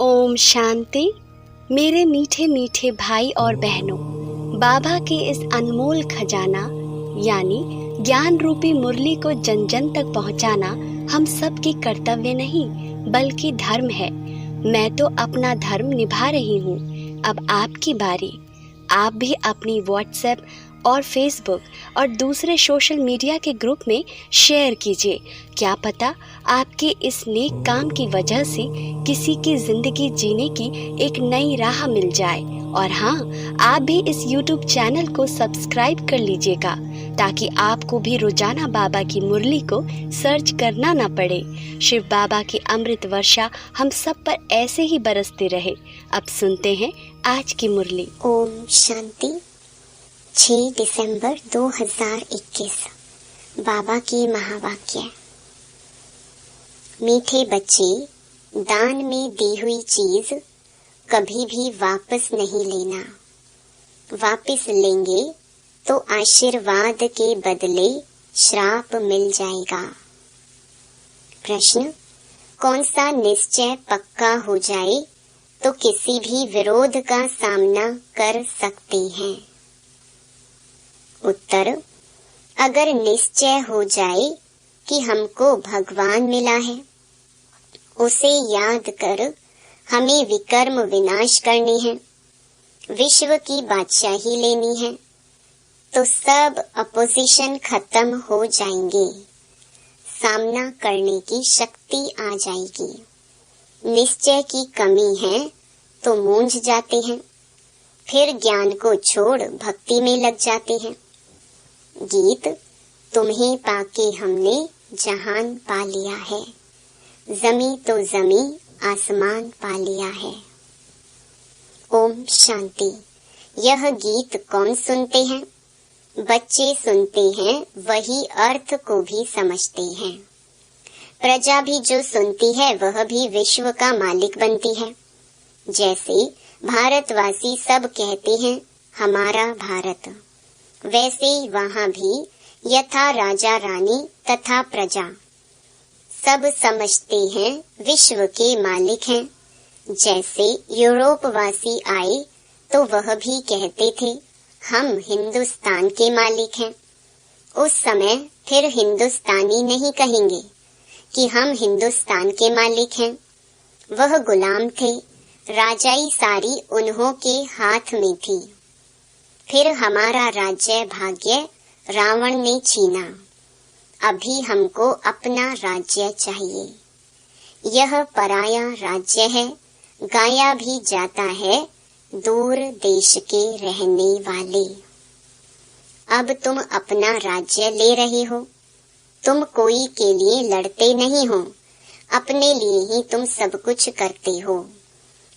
ओम शांति। मेरे मीठे मीठे भाई और बहनों, बाबा के इस अनमोल खजाना यानी ज्ञान रूपी मुरली को जन जन तक पहुंचाना हम सब की कर्तव्य नहीं बल्कि धर्म है। मैं तो अपना धर्म निभा रही हूँ। अब आपकी बारी। आप भी अपनी व्हाट्सएप और फेसबुक और दूसरे सोशल मीडिया के ग्रुप में शेयर कीजिए। क्या पता आपके इस नेक काम की वजह से किसी की जिंदगी जीने की एक नई राह मिल जाए। और हाँ, आप भी इस YouTube चैनल को सब्सक्राइब कर लीजिएगा ताकि आपको भी रोजाना बाबा की मुरली को सर्च करना ना पड़े। शिव बाबा की अमृत वर्षा हम सब पर ऐसे ही बरसते रहे। अब सुनते हैं आज की मुरली। ओम शांति। 6 दिसंबर 2021। बाबा की महावाक्य। मीठे बच्चे, दान में दी हुई चीज कभी भी वापस नहीं लेना। वापस लेंगे तो आशीर्वाद के बदले श्राप मिल जाएगा। प्रश्न: कौन सा निश्चय पक्का हो जाए तो किसी भी विरोध का सामना कर सकते हैं? उत्तर: अगर निश्चय हो जाए कि हमको भगवान मिला है, उसे याद कर हमें विकर्म विनाश करने हैं, विश्व की बादशाही लेनी है, तो सब अपोजिशन खत्म हो जाएंगे, सामना करने की शक्ति आ जाएगी। निश्चय की कमी है तो मूंझ जाते हैं, फिर ज्ञान को छोड़ भक्ति में लग जाते हैं। गीत: तुम्हें पाके हमने जहान पा लिया है, जमी तो जमी आसमान पा लिया है। ओम शांति। यह गीत कौन सुनते हैं? बच्चे सुनते हैं, वही अर्थ को भी समझते हैं। प्रजा भी जो सुनती है वह भी विश्व का मालिक बनती है। जैसे भारतवासी सब कहते हैं हमारा भारत, वैसे वहाँ भी यथा राजा रानी तथा प्रजा सब समझते हैं विश्व के मालिक हैं। जैसे यूरोपवासी आए तो वह भी कहते थे हम हिंदुस्तान के मालिक हैं। उस समय फिर हिंदुस्तानी नहीं कहेंगे कि हम हिंदुस्तान के मालिक हैं। वह गुलाम थे, राजाई सारी उन्हों के हाथ में थी। फिर हमारा राज्य भाग्य रावण ने छीना। अभी हमको अपना राज्य चाहिए। यह पराया राज्य है, गाया भी जाता है दूर देश के रहने वाले। अब तुम अपना राज्य ले रहे हो। तुम कोई के लिए लड़ते नहीं हो, अपने लिए ही तुम सब कुछ करते हो।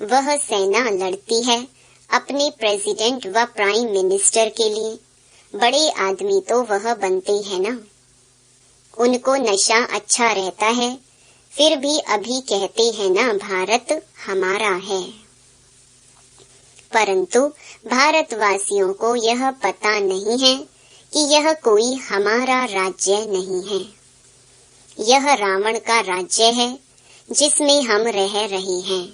वह सेना लड़ती है अपने प्रेसिडेंट व प्राइम मिनिस्टर के लिए। बड़े आदमी तो वह बनते हैं ना। उनको नशा अच्छा रहता है, फिर भी अभी कहते हैं ना भारत हमारा है। परंतु भारतवासियों को यह पता नहीं है कि यह कोई हमारा राज्य नहीं है। यह रावण का राज्य है जिसमें हम रह रहे हैं।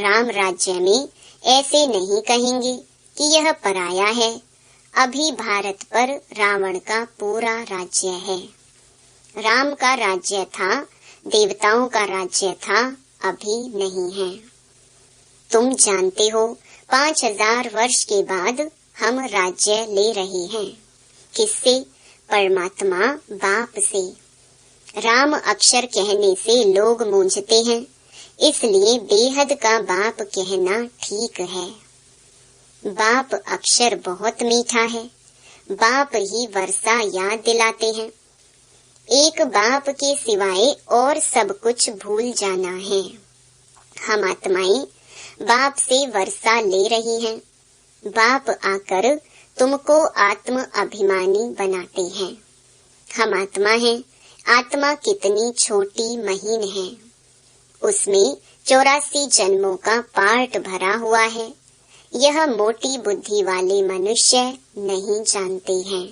राम राज्य में ऐसे नहीं कहेंगे कि यह पराया है। अभी भारत पर रावण का पूरा राज्य है। राम का राज्य था, देवताओं का राज्य था, अभी नहीं है। तुम जानते हो 5000 वर्ष के बाद हम राज्य ले रहे हैं। किससे? परमात्मा बाप से। राम अक्षर कहने से लोग मूंझते हैं, इसलिए बेहद का बाप कहना ठीक है। बाप अक्षर बहुत मीठा है। बाप ही वर्षा याद दिलाते हैं। एक बाप के सिवाय और सब कुछ भूल जाना है। हम आत्माएं बाप से वर्षा ले रही हैं। बाप आकर तुमको आत्म अभिमानी बनाते हैं। हम आत्मा हैं। आत्मा कितनी छोटी महीन है। उसमें 84 जन्मों का पार्ट भरा हुआ है। यह मोटी बुद्धि वाले मनुष्य नहीं जानते हैं,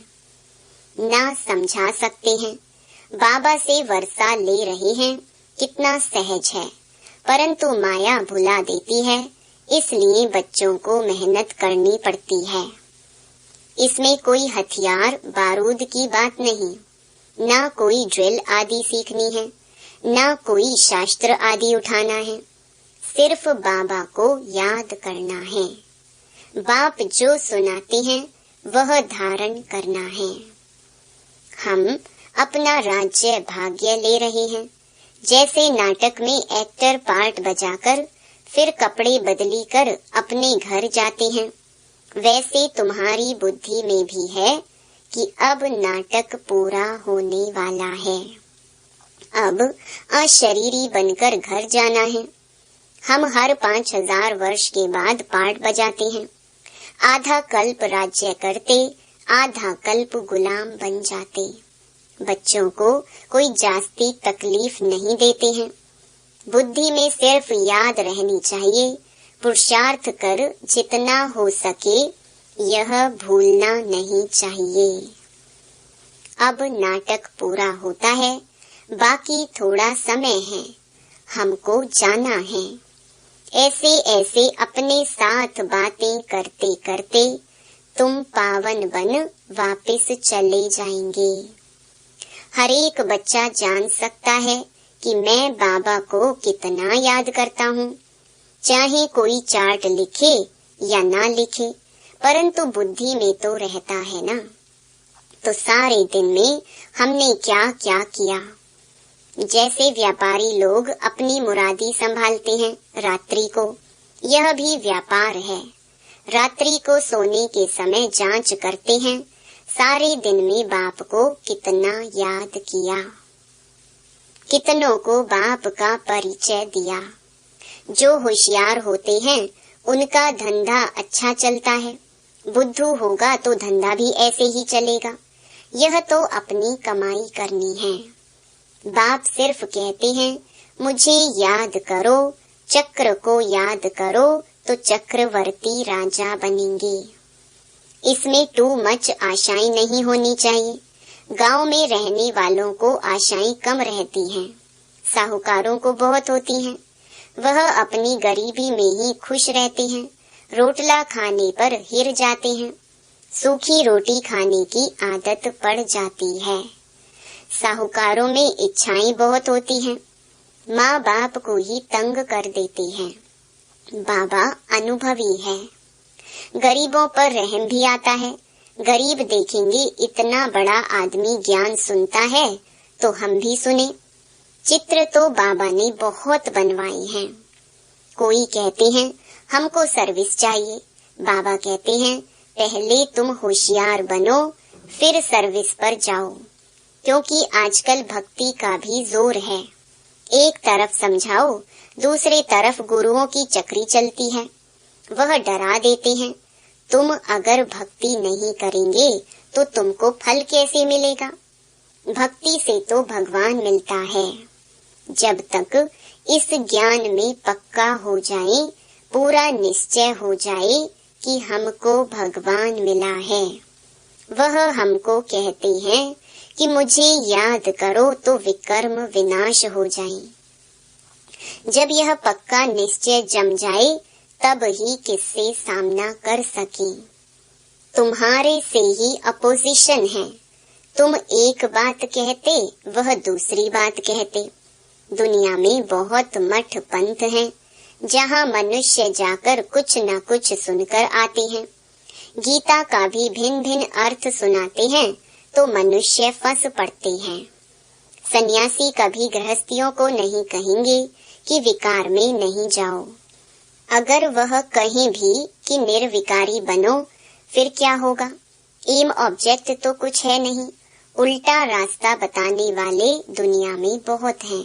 ना समझा सकते हैं। बाबा से वर्षा ले रहे हैं, कितना सहज है। परंतु माया भुला देती है, इसलिए बच्चों को मेहनत करनी पड़ती है। इसमें कोई हथियार बारूद की बात नहीं, ना कोई ड्रिल आदि सीखनी है, ना कोई शास्त्र आदि उठाना है, सिर्फ बाबा को याद करना है। बाप जो सुनाते हैं वह धारण करना है। हम अपना राज्य भाग्य ले रहे हैं। जैसे नाटक में एक्टर पार्ट बजाकर फिर कपड़े बदली कर अपने घर जाते हैं, वैसे तुम्हारी बुद्धि में भी है कि अब नाटक पूरा होने वाला है। अब अशरीरी बनकर घर जाना है। हम हर 5000 वर्ष के बाद पार्ट बजाते हैं। आधा कल्प राज्य करते, आधा कल्प गुलाम बन जाते। बच्चों को कोई जास्ती तकलीफ नहीं देते हैं। बुद्धि में सिर्फ याद रहनी चाहिए, पुरुषार्थ कर जितना हो सके यह भूलना नहीं चाहिए। अब नाटक पूरा होता है, बाकी थोड़ा समय है, हमको जाना है। ऐसे ऐसे अपने साथ बातें करते करते तुम पावन बन वापस चले जाएंगे। हर एक बच्चा जान सकता है कि मैं बाबा को कितना याद करता हूँ, चाहे कोई चार्ट लिखे या ना लिखे, परंतु बुद्धि में तो रहता है ना। तो सारे दिन में हमने क्या क्या किया। जैसे व्यापारी लोग अपनी मुरादी संभालते हैं रात्रि को, यह भी व्यापार है। रात्रि को सोने के समय जांच करते हैं, सारे दिन में बाप को कितना याद किया, कितनों को बाप का परिचय दिया। जो होशियार होते हैं उनका धंधा अच्छा चलता है, बुद्धू होगा तो धंधा भी ऐसे ही चलेगा। यह तो अपनी कमाई करनी है। बाप सिर्फ कहते हैं मुझे याद करो, चक्र को याद करो तो चक्रवर्ती राजा बनेंगे। इसमें टू मच आशाएं नहीं होनी चाहिए। गांव में रहने वालों को आशाएं कम रहती हैं, साहूकारों को बहुत होती हैं। वह अपनी गरीबी में ही खुश रहते हैं, रोटला खाने पर हिर जाते हैं, सूखी रोटी खाने की आदत पड़ जाती है। साहूकारों में इच्छाएं बहुत होती हैं, माँ बाप को ही तंग कर देते हैं। बाबा अनुभवी है, गरीबों पर रहम भी आता है। गरीब देखेंगे इतना बड़ा आदमी ज्ञान सुनता है तो हम भी सुने। चित्र तो बाबा ने बहुत बनवाए हैं। कोई कहते हैं हमको सर्विस चाहिए, बाबा कहते हैं पहले तुम होशियार बनो फिर सर्विस पर जाओ, क्योंकि आजकल भक्ति का भी जोर है। एक तरफ समझाओ, दूसरे तरफ गुरुओं की चक्री चलती है, वह डरा देते हैं तुम अगर भक्ति नहीं करेंगे तो तुमको फल कैसे मिलेगा। भक्ति से तो भगवान मिलता है। जब तक इस ज्ञान में पक्का हो जाए, पूरा निश्चय हो जाए कि हमको भगवान मिला है, वह हमको कहते हैं कि मुझे याद करो तो विकर्म विनाश हो जाए। जब यह पक्का निश्चय जम जाए तब ही किससे सामना कर सके। तुम्हारे से ही अपोजिशन है। तुम एक बात कहते, वह दूसरी बात कहते। दुनिया में बहुत मठ पंथ हैं, जहाँ मनुष्य जाकर कुछ न कुछ सुनकर आते हैं। गीता का भी भिन्न भिन्न अर्थ सुनाते हैं तो मनुष्य फंस पड़ते हैं। सन्यासी कभी गृहस्थियों को नहीं कहेंगे कि विकार में नहीं जाओ। अगर वह कहें भी कि निर्विकारी बनो, फिर क्या होगा। एम ऑब्जेक्ट तो कुछ है नहीं। उल्टा रास्ता बताने वाले दुनिया में बहुत हैं,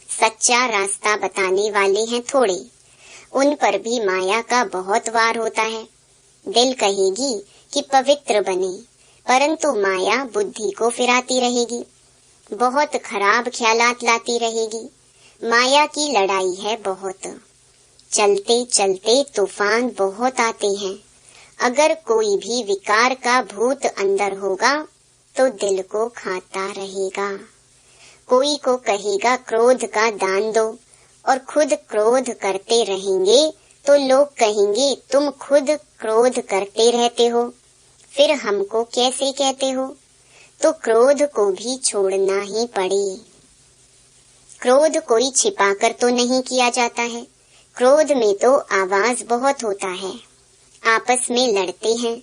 सच्चा रास्ता बताने वाले हैं थोड़े। उन पर भी माया का बहुत वार होता है। दिल कहेगी कि पवित्र बने, परंतु माया बुद्धि को फिराती रहेगी, बहुत खराब ख्यालात लाती रहेगी। माया की लड़ाई है बहुत। चलते चलते तूफान बहुत आते हैं। अगर कोई भी विकार का भूत अंदर होगा तो दिल को खाता रहेगा। कोई को कहेगा क्रोध का दान दो, और खुद क्रोध करते रहेंगे तो लोग कहेंगे तुम खुद क्रोध करते रहते हो, फिर हमको कैसे कहते हो? तो क्रोध को भी छोड़ना ही पड़े। क्रोध कोई छिपाकर तो नहीं किया जाता है। क्रोध में तो आवाज बहुत होता है। आपस में लड़ते हैं,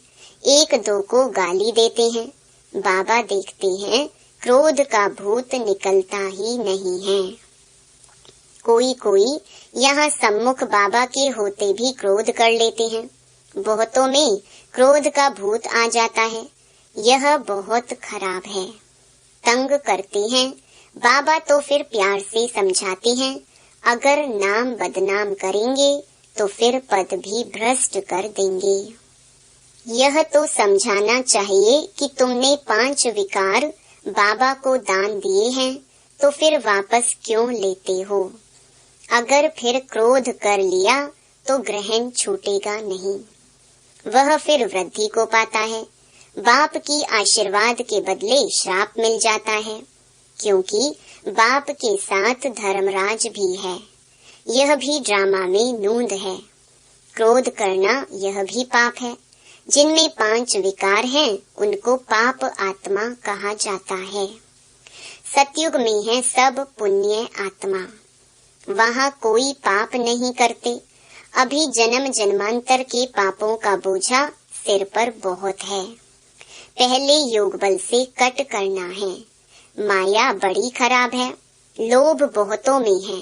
एक दो को गाली देते हैं। बाबा देखते हैं क्रोध का भूत निकलता ही नहीं है। कोई कोई यहाँ सम्मुख बाबा के होते भी क्रोध कर लेते हैं। बहुतों में क्रोध का भूत आ जाता है। यह बहुत खराब है। तंग करते हैं। बाबा तो फिर प्यार से समझाते हैं, अगर नाम बदनाम करेंगे तो फिर पद भी भ्रष्ट कर देंगे। यह तो समझाना चाहिए कि तुमने 5 विकार बाबा को दान दिए हैं, तो फिर वापस क्यों लेते हो? अगर फिर क्रोध कर लिया तो ग्रहण छूटेगा नहीं, वह फिर वृद्धि को पाता है। बाप की आशीर्वाद के बदले श्राप मिल जाता है, क्योंकि बाप के साथ धर्मराज भी है। यह भी ड्रामा में नूंद है। क्रोध करना यह भी पाप है। जिनमें 5 विकार हैं उनको पाप आत्मा कहा जाता है। सतयुग में है सब पुण्य आत्मा, वहाँ कोई पाप नहीं करते। अभी जन्म जन्मांतर के पापों का बोझा सिर पर बहुत है। पहले योग बल से कट करना है। माया बड़ी खराब है। लोभ बहुतों में है।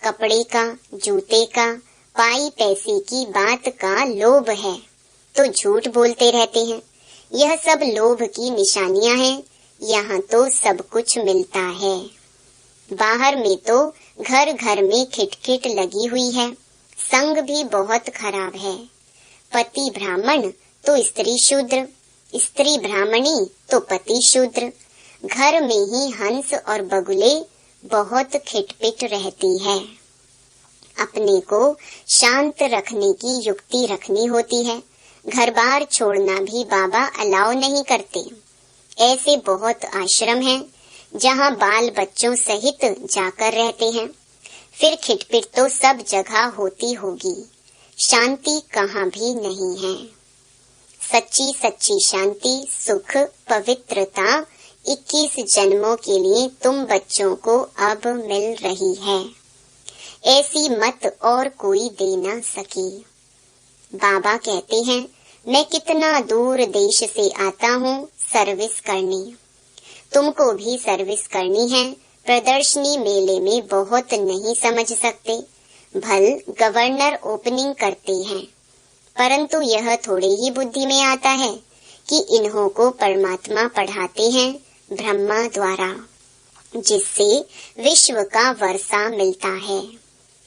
कपड़े का, जूते का, पाई पैसे की बात का लोभ है तो झूठ बोलते रहते हैं। यह सब लोभ की निशानियां हैं। यहाँ तो सब कुछ मिलता है। बाहर में तो घर घर में खिटखिट लगी हुई है। संग भी बहुत खराब है। पति ब्राह्मण तो स्त्री शूद्र, स्त्री ब्राह्मणी तो पति शूद्र। घर में ही हंस और बगुले बहुत खिटपिट रहती है। अपने को शांत रखने की युक्ति रखनी होती है। घर बार छोड़ना भी बाबा अलाउ नहीं करते। ऐसे बहुत आश्रम हैं जहाँ बाल बच्चों सहित जाकर रहते हैं। फिर खिटपिट तो सब जगह होती होगी, शांति कहाँ भी नहीं है। सच्ची सच्ची शांति, सुख, पवित्रता 21 जन्मों के लिए तुम बच्चों को अब मिल रही है। ऐसी मत और कोई दे ना सके। बाबा कहते हैं मैं कितना दूर देश से आता हूँ सर्विस करने। तुमको भी सर्विस करनी है। प्रदर्शनी मेले में बहुत नहीं समझ सकते। भल गवर्नर ओपनिंग करते हैं, परंतु यह थोड़े ही बुद्धि में आता है कि इन्हों को परमात्मा पढ़ाते हैं ब्रह्मा द्वारा, जिससे विश्व का वर्षा मिलता है।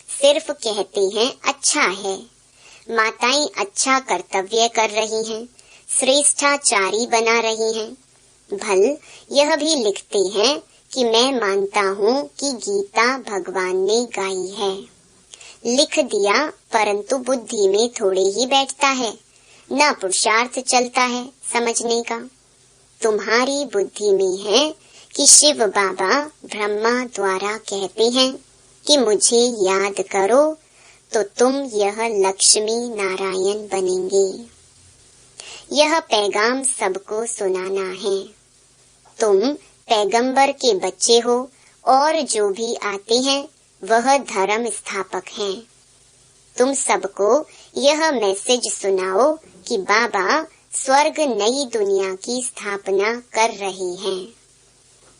सिर्फ कहते हैं अच्छा है। माताएं अच्छा कर्तव्य कर रही हैं, श्रेष्ठाचारी बना रही हैं। भल यह भी लिखते हैं कि मैं मानता हूँ कि गीता भगवान ने गाई है। लिख दिया, परंतु बुद्धि में थोड़े ही बैठता है, न पुरुषार्थ चलता है समझने का। तुम्हारी बुद्धि में है कि शिव बाबा ब्रह्मा द्वारा कहते हैं कि मुझे याद करो तो तुम यह लक्ष्मी नारायण बनेंगे। यह पैगाम सबको सुनाना है। तुम पैगंबर के बच्चे हो और जो भी आते हैं वह धर्म स्थापक हैं। तुम सबको यह मैसेज सुनाओ कि बाबा स्वर्ग नई दुनिया की स्थापना कर रहे हैं।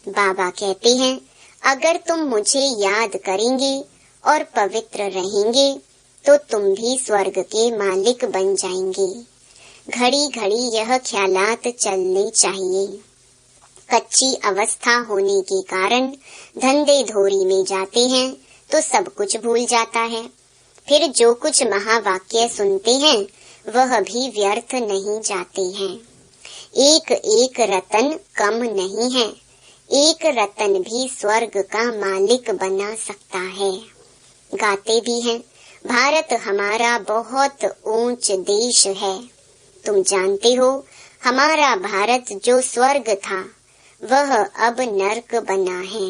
बाबा कहते हैं अगर तुम मुझे याद करेंगे और पवित्र रहेंगे तो तुम भी स्वर्ग के मालिक बन जाएंगे। घड़ी घड़ी यह ख्यालात चलने चाहिए। कच्ची अवस्था होने के कारण धंधे धोरी में जाते हैं तो सब कुछ भूल जाता है। फिर जो कुछ महावाक्य सुनते हैं वह भी व्यर्थ नहीं जाते हैं। एक एक रतन कम नहीं है। एक रतन भी स्वर्ग का मालिक बना सकता है। गाते भी हैं भारत हमारा बहुत ऊंच देश है। तुम जानते हो हमारा भारत जो स्वर्ग था वह अब नर्क बना है।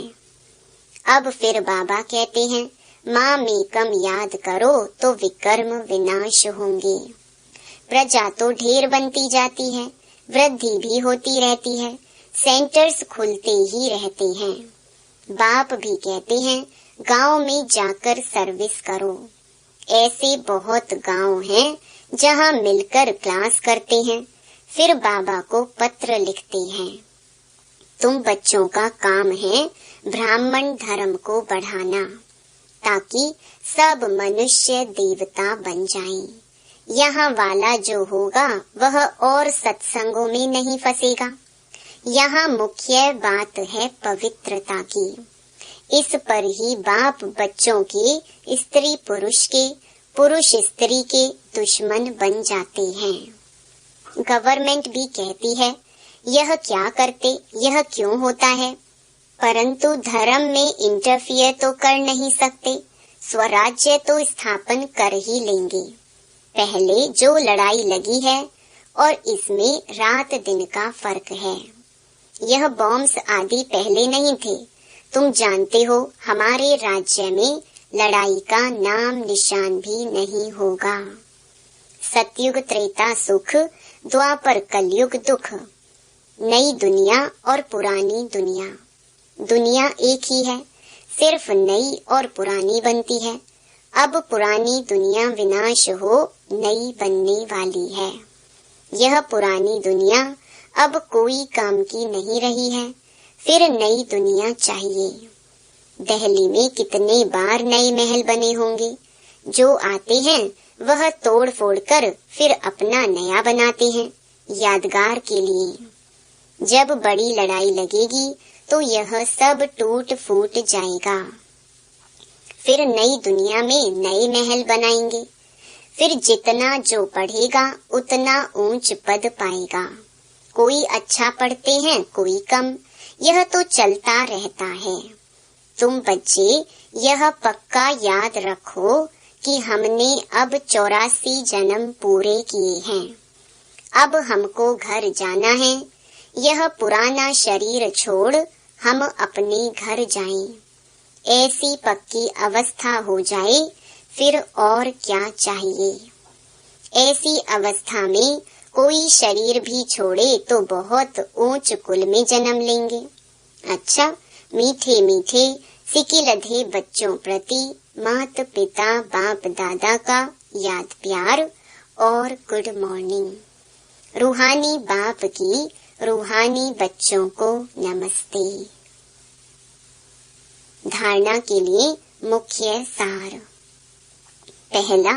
अब फिर बाबा कहते हैं माँ में कम याद करो तो विकर्म विनाश होंगे। प्रजा तो ढेर बनती जाती है, वृद्धि भी होती रहती है, सेंटर्स खुलते ही रहते हैं। बाप भी कहते हैं गांव में जाकर सर्विस करो। ऐसे बहुत गांव हैं जहां मिलकर क्लास करते हैं, फिर बाबा को पत्र लिखते हैं। तुम बच्चों का काम है ब्राह्मण धर्म को बढ़ाना, ताकि सब मनुष्य देवता बन जाएं। यहाँ वाला जो होगा वह और सत्संगों में नहीं फंसेगा। यहाँ मुख्य बात है पवित्रता की। इस पर ही बाप बच्चों के, स्त्री पुरुष के, पुरुष स्त्री के दुश्मन बन जाते हैं। गवर्नमेंट भी कहती है यह क्या करते, यह क्यों होता है, परंतु धर्म में इंटरफियर तो कर नहीं सकते। स्वराज्य तो स्थापन कर ही लेंगे। पहले जो लड़ाई लगी है और इसमें रात दिन का फर्क है। यह बॉम्ब्स आदि पहले नहीं थे। तुम जानते हो हमारे राज्य में लड़ाई का नाम निशान भी नहीं होगा। सतयुग त्रेता सुख, द्वापर कलयुग दुख। नई दुनिया और पुरानी दुनिया, दुनिया एक ही है, सिर्फ नई और पुरानी बनती है। अब पुरानी दुनिया विनाश हो नई बनने वाली है। यह पुरानी दुनिया अब कोई काम की नहीं रही है, फिर नई दुनिया चाहिए। दिल्ली में कितने बार नए महल बने होंगे। जो आते हैं वह तोड़ फोड़ कर फिर अपना नया बनाते हैं यादगार के लिए। जब बड़ी लड़ाई लगेगी तो यह सब टूट फूट जाएगा। फिर नई दुनिया में नए महल बनाएंगे। फिर जितना जो पढ़ेगा उतना ऊंच पद पाएगा। कोई अच्छा पढ़ते हैं, कोई कम, यह तो चलता रहता है। तुम बच्चे यह पक्का याद रखो कि हमने अब 84 जन्म पूरे किए हैं। अब हमको घर जाना है। यह पुराना शरीर छोड़ हम अपने घर जाएं। ऐसी पक्की अवस्था हो जाए फिर और क्या चाहिए। ऐसी अवस्था में कोई शरीर भी छोड़े तो बहुत ऊंच कुल में जन्म लेंगे। अच्छा, मीठे मीठे सिकिलधे बच्चों प्रति माता पिता बाप दादा का याद प्यार और गुड मॉर्निंग। रूहानी बाप की रूहानी बच्चों को नमस्ते। धारणा के लिए मुख्य सार। पहला,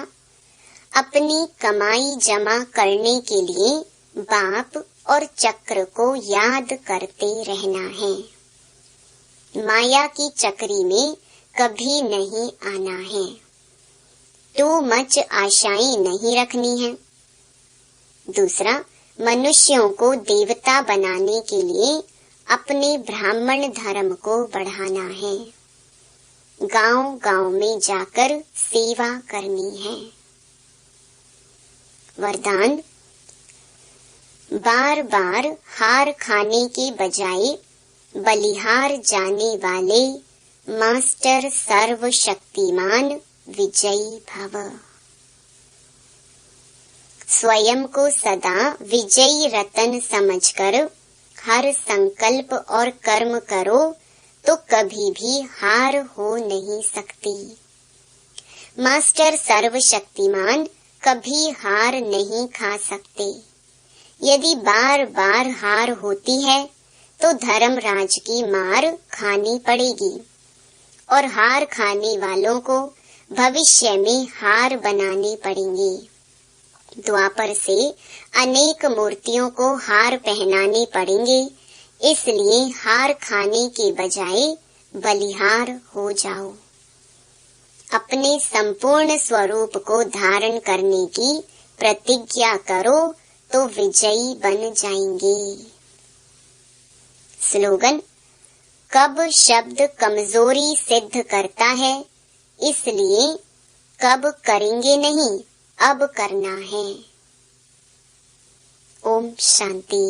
अपनी कमाई जमा करने के लिए बाप और चक्र को याद करते रहना है। माया की चक्री में कभी नहीं आना है। टू मच आशाएं नहीं रखनी है। दूसरा, मनुष्यों को देवता बनाने के लिए अपने ब्राह्मण धर्म को बढ़ाना है। गांव गांव में जाकर सेवा करनी है। वरदान, बार बार हार खाने के बजाय बलिहार जाने वाले मास्टर सर्वशक्तिमान विजयी भव। स्वयं को सदा विजयी रतन समझकर हर संकल्प और कर्म करो तो कभी भी हार हो नहीं सकती। मास्टर सर्वशक्तिमान कभी हार नहीं खा सकते। यदि बार बार हार होती है तो धर्मराज की मार खानी पड़ेगी और हार खाने वालों को भविष्य में हार बनाने पड़ेंगे। द्वापर से अनेक मूर्तियों को हार पहनाने पड़ेंगे, इसलिए हार खाने के बजाय बलिहार हो जाओ। अपने संपूर्ण स्वरूप को धारण करने की प्रतिज्ञा करो तो विजयी बन जाएंगे। स्लोगन, कब शब्द कमजोरी सिद्ध करता है, इसलिए कब करेंगे नहीं, अब करना है। ओम शांति।